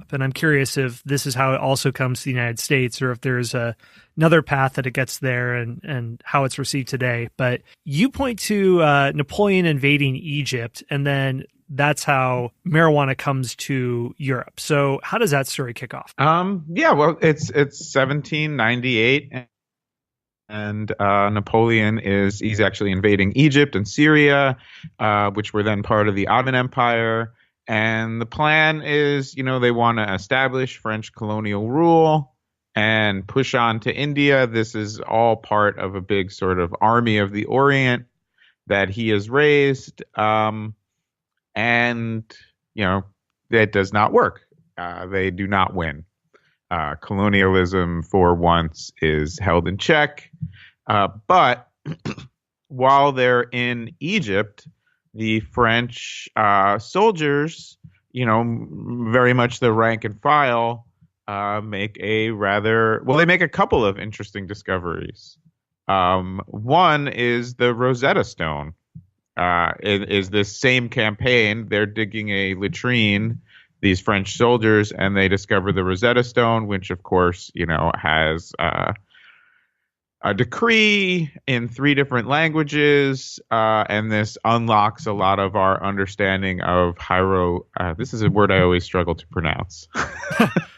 Europe. And I'm curious if this is how it also comes to the United States, or if there's another path that it gets there, and how it's received today. But you point to Napoleon invading Egypt, and then that's how marijuana comes to Europe. So how does that story kick off? Yeah, well, it's 1798. And Napoleon he's actually invading Egypt and Syria, which were then part of the Ottoman Empire. And the plan is, they want to establish French colonial rule and push on to India. This is all part of a big sort of army of the Orient that he has raised. And, that does not work. They do not win. Colonialism, for once, is held in check. But while they're in Egypt, the French soldiers, very much the rank and file, make they make a couple of interesting discoveries. One is the Rosetta Stone. It is this same campaign. They're digging a latrine, these French soldiers, and they discover the Rosetta Stone, which, of course, has a decree in 3 different languages, and this unlocks a lot of our understanding of this is a word I always struggle to pronounce.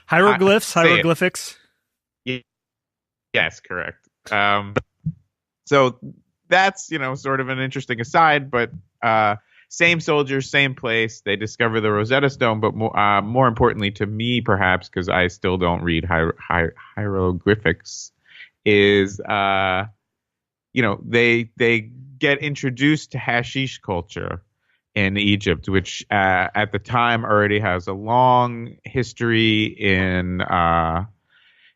Hieroglyphics. Yes, correct. So that's, sort of an interesting aside, but same soldiers, same place. They discover the Rosetta Stone, but more importantly to me, perhaps, because I still don't read hieroglyphics, is they get introduced to hashish culture in Egypt, which at the time already has a long history in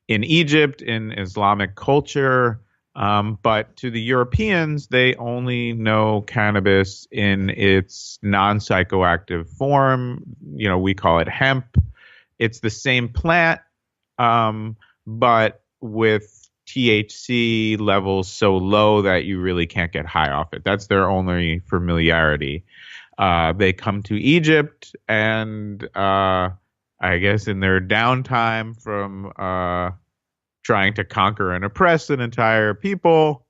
Egypt, in Islamic culture. But to the Europeans, they only know cannabis in its non-psychoactive form. We call it hemp. It's the same plant, but with THC levels so low that you really can't get high off it. That's their only familiarity. They come to Egypt, and I guess in their downtime from trying to conquer and oppress an entire people,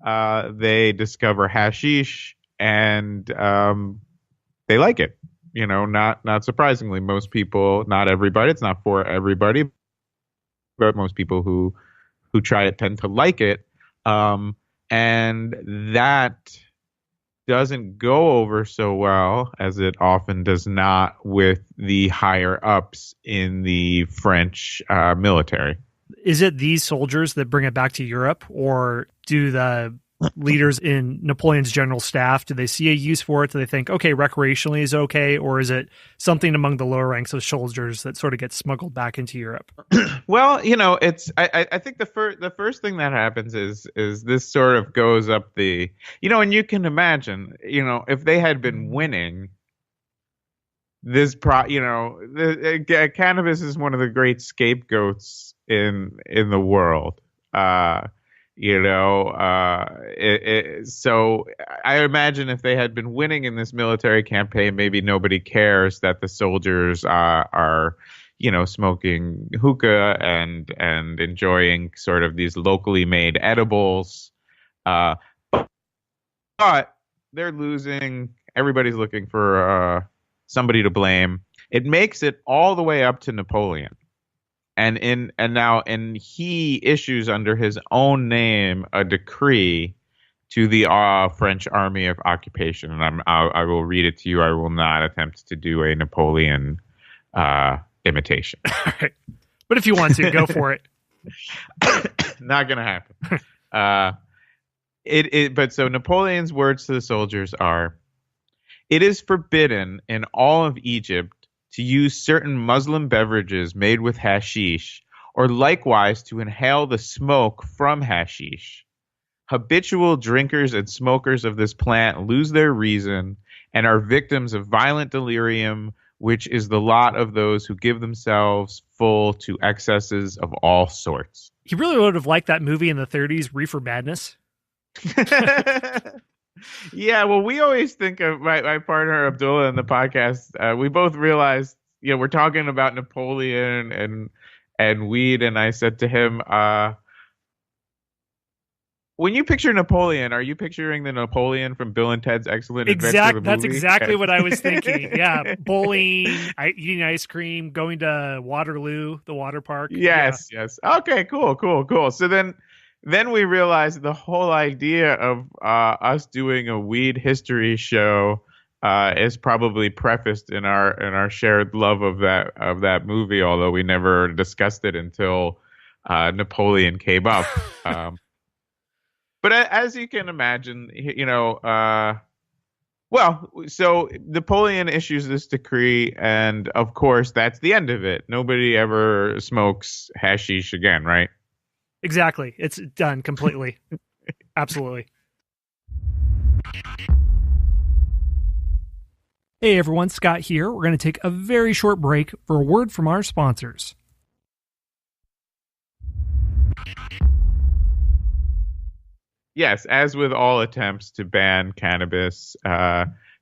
they discover hashish, and they like it. Not surprisingly, most people, not everybody, it's not for everybody, but most people who try it tend to like it. And that doesn't go over so well, as it often does not, with the higher ups in the French military. Is it these soldiers that bring it back to Europe, or do the leaders in Napoleon's general staff, do they see a use for it? Do they think, okay, recreationally is okay? Or is it something among the lower ranks of soldiers that sort of gets smuggled back into Europe? Well, it's, I think the first thing that happens is this sort of goes up the, and you can imagine, if they had been winning, cannabis is one of the great scapegoats in the world. So I imagine if they had been winning in this military campaign, maybe nobody cares that the soldiers are smoking hookah and enjoying sort of these locally made edibles. But they're losing. Everybody's looking for somebody to blame. It makes it all the way up to Napoleon. And he issues under his own name a decree to the French army of occupation, and I will read it to you. I will not attempt to do a Napoleon imitation. All right. But if you want to, go for it. Not gonna happen. But so Napoleon's words to the soldiers are: "It is forbidden in all of Egypt to use certain Muslim beverages made with hashish, or likewise to inhale the smoke from hashish. Habitual drinkers and smokers of this plant lose their reason and are victims of violent delirium, which is the lot of those who give themselves full to excesses of all sorts." He really would have liked that movie in the 30s, Reefer Madness. Yeah, well, we always think of my partner Abdullah in the podcast. We both realized we're talking about Napoleon and weed, and I said to him, when you picture Napoleon, are you picturing the Napoleon from Bill and Ted's Excellent Adventure, the That's movie? exactly what I was thinking. Yeah, bowling, eating ice cream, going to Waterloo, the water park. Yes, yes. Okay, cool. So then we realized the whole idea of us doing a weed history show is probably prefaced in our shared love of that movie, although we never discussed it until Napoleon came up. But as you can imagine, so Napoleon issues this decree, and of course, that's the end of it. Nobody ever smokes hashish again, right? Exactly. It's done completely. Absolutely. Hey everyone, Scott here. We're going to take a very short break for a word from our sponsors. Yes, as with all attempts to ban cannabis,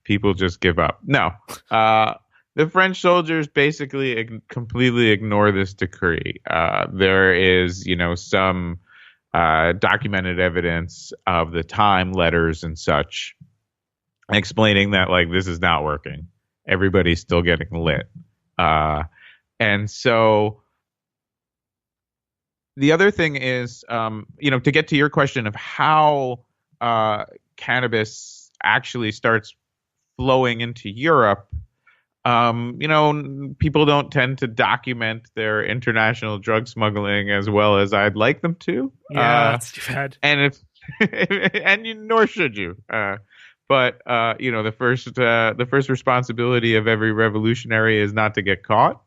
people just give up. No, the French soldiers basically completely ignore this decree. There is, some documented evidence of the time, letters, and such, explaining that this is not working. Everybody's still getting lit, and so. The other thing is, to get to your question of how cannabis actually starts flowing into Europe, people don't tend to document their international drug smuggling as well as I'd like them to. Yeah, that's too bad. And nor should you. But the first responsibility of every revolutionary is not to get caught.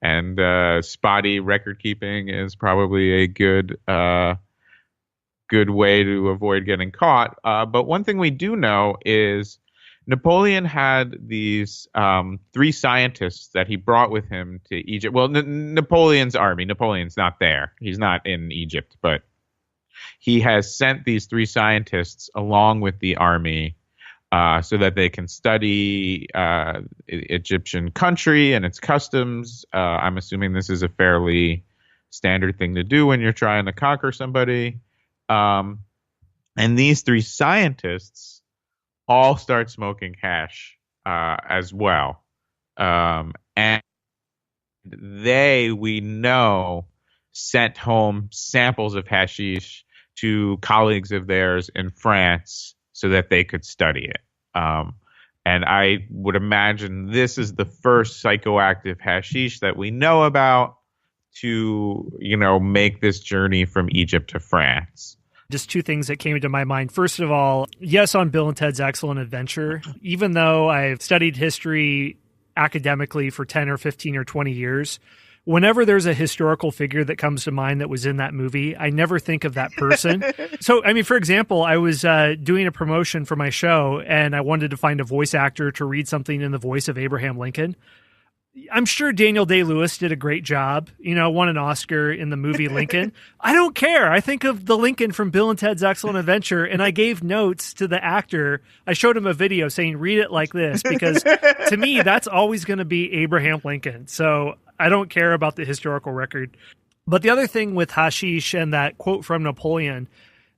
And spotty record keeping is probably a good way to avoid getting caught. But one thing we do know is Napoleon had these 3 scientists that he brought with him to Egypt. Well, Napoleon's army. Napoleon's not there. He's not in Egypt, but he has sent these 3 scientists along with the army so that they can study Egyptian country and its customs. I'm assuming this is a fairly standard thing to do when you're trying to conquer somebody. And these 3 scientists all start smoking hash as well. And we know, sent home samples of hashish to colleagues of theirs in France so that they could study it. And I would imagine this is the first psychoactive hashish that we know about to, make this journey from Egypt to France. Just 2 things that came into my mind. First of all, yes, on Bill and Ted's Excellent Adventure, even though I've studied history academically for 10 or 15 or 20 years, whenever there's a historical figure that comes to mind that was in that movie, I never think of that person. So, for example, I was doing a promotion for my show, and I wanted to find a voice actor to read something in the voice of Abraham Lincoln. I'm sure Daniel Day-Lewis did a great job, won an Oscar in the movie Lincoln. I don't care. I think of the Lincoln from Bill and Ted's Excellent Adventure, and I gave notes to the actor. I showed him a video saying, read it like this, because to me, that's always going to be Abraham Lincoln. So I don't care about the historical record. But the other thing with hashish and that quote from Napoleon,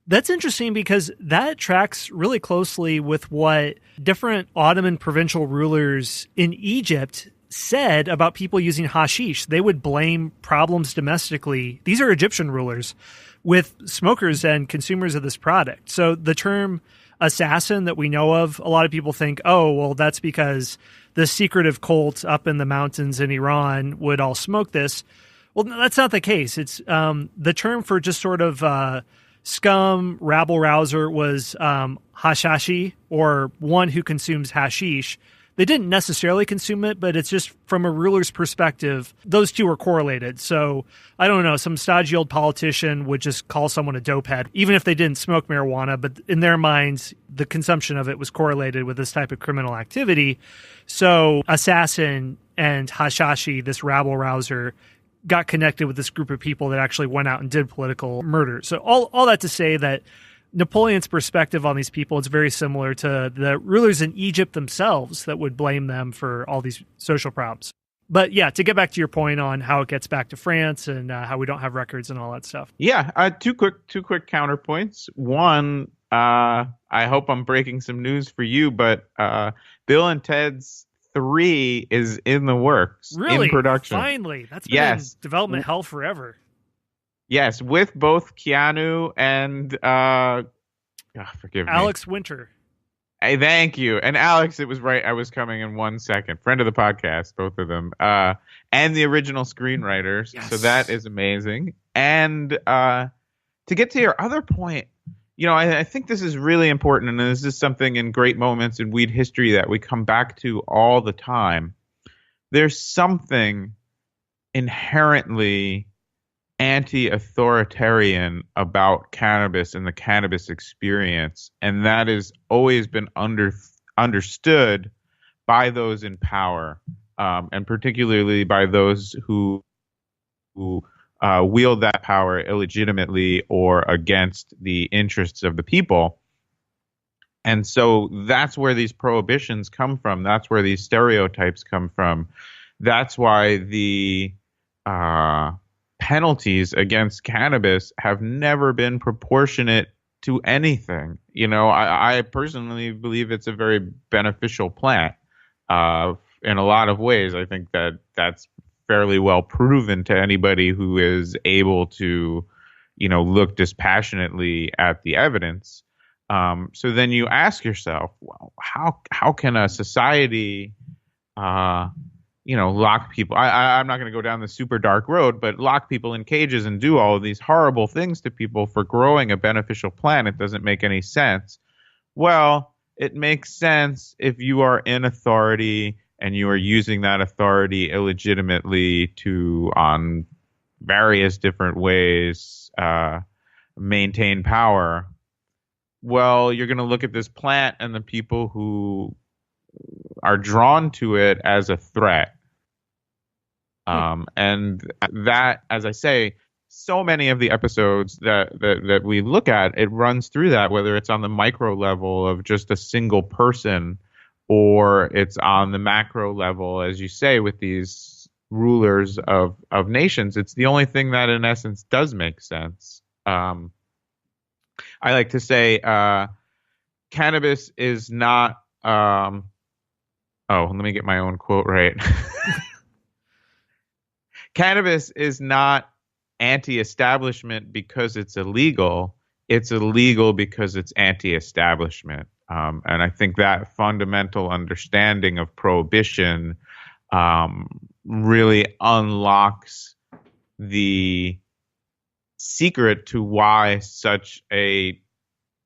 that's interesting because that tracks really closely with what different Ottoman provincial rulers in Egypt said about people using hashish. They would blame problems domestically. These are Egyptian rulers with smokers and consumers of this product. So the term assassin that we know of, a lot of people think, oh, well, that's because the secretive cult up in the mountains in Iran would all smoke this. Well, no, that's not the case. It's the term for just sort of scum, rabble-rouser was hashashi, or one who consumes hashish. They didn't necessarily consume it, but it's just from a ruler's perspective, those two are correlated. So I don't know, some stodgy old politician would just call someone a dopehead, even if they didn't smoke marijuana, but in their minds, the consumption of it was correlated with this type of criminal activity. So assassin and hashashi, this rabble-rouser, got connected with this group of people that actually went out and did political murder. So all that to say that Napoleon's perspective on these people is very similar to the rulers in Egypt themselves that would blame them for all these social problems. But yeah, to get back to your point on how it gets back to France and how we don't have records and all that stuff. Yeah, two quick counterpoints. One, I hope I'm breaking some news for you, but Bill and Ted's 3 is in the works, really? In production. Finally, that's been in development hell forever. Yes, with both Keanu and forgive me, Alex Winter. Hey, thank you. And Alex, it was right. I was coming in 1 second. Friend of the podcast, both of them, and the original screenwriters. Yes. So that is amazing. And to get to your other point, I think this is really important, and this is something in great moments in weed history that we come back to all the time. There's something inherently anti-authoritarian about cannabis and the cannabis experience, and that has always been understood by those in power, and particularly by those who wield that power illegitimately or against the interests of the people. And so that's where these prohibitions come from. That's where these stereotypes come from. That's why the penalties against cannabis have never been proportionate to anything. I personally believe it's a very beneficial plant in a lot of ways. I think that's fairly well proven to anybody who is able to, look dispassionately at the evidence. So then you ask yourself, well, how can a society lock people. I'm not going to go down the super dark road, but lock people in cages and do all of these horrible things to people for growing a beneficial plant. It doesn't make any sense. Well, it makes sense if you are in authority and you are using that authority illegitimately to, on various different ways, maintain power. Well, you're going to look at this plant and the people who are drawn to it as a threat. And that, as I say, so many of the episodes that we look at, it runs through that, whether it's on the micro level of just a single person or it's on the macro level, as you say, with these rulers of nations. It's the only thing that, in essence, does make sense. I like to say cannabis is not... let me get my own quote right. Cannabis is not anti-establishment because it's illegal. It's illegal because it's anti-establishment. And I think that fundamental understanding of prohibition really unlocks the secret to why such a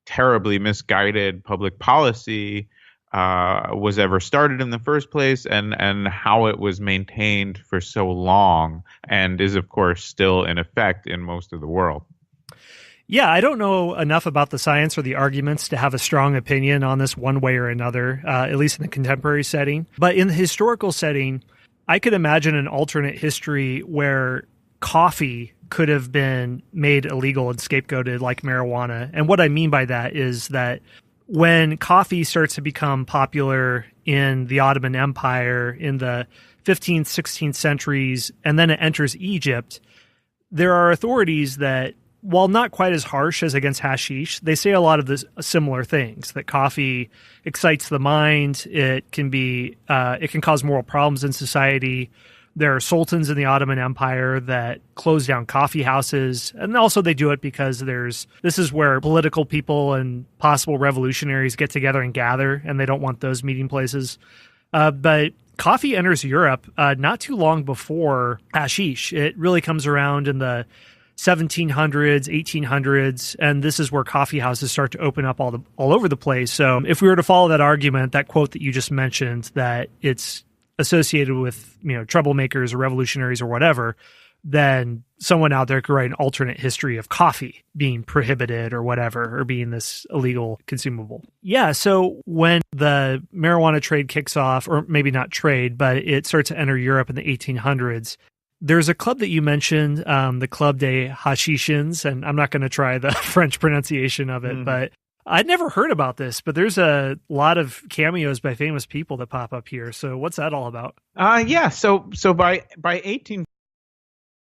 terribly misguided public policy was ever started in the first place, and how it was maintained for so long and is, of course, still in effect in most of the world. Yeah, I don't know enough about the science or the arguments to have a strong opinion on this one way or another, at least in the contemporary setting. But in the historical setting, I could imagine an alternate history where coffee could have been made illegal and scapegoated like marijuana. And what I mean by that is that when coffee starts to become popular in the Ottoman Empire in the 15th, 16th centuries, and then it enters Egypt, there are authorities that, while not quite as harsh as against hashish, they say a lot of the similar things, that coffee excites the mind, it can cause moral problems in society. There are sultans in the Ottoman Empire that close down coffee houses. And also they do it because this is where political people and possible revolutionaries get together and gather, and they don't want those meeting places. But coffee enters Europe not too long before hashish. It really comes around in the 1700s, 1800s, and this is where coffee houses start to open up all over the place. So if we were to follow that argument, that quote that you just mentioned, that it's associated with, troublemakers or revolutionaries or whatever, then someone out there could write an alternate history of coffee being prohibited or whatever, or being this illegal consumable. Yeah, so when the marijuana trade kicks off, or maybe not trade, but it starts to enter Europe in the 1800s, There's a club that you mentioned, the Club des Hashischins, and I'm not going to try the French pronunciation of it, but I'd never heard about this, but there's a lot of cameos by famous people that pop up here. So what's that all about? So by 18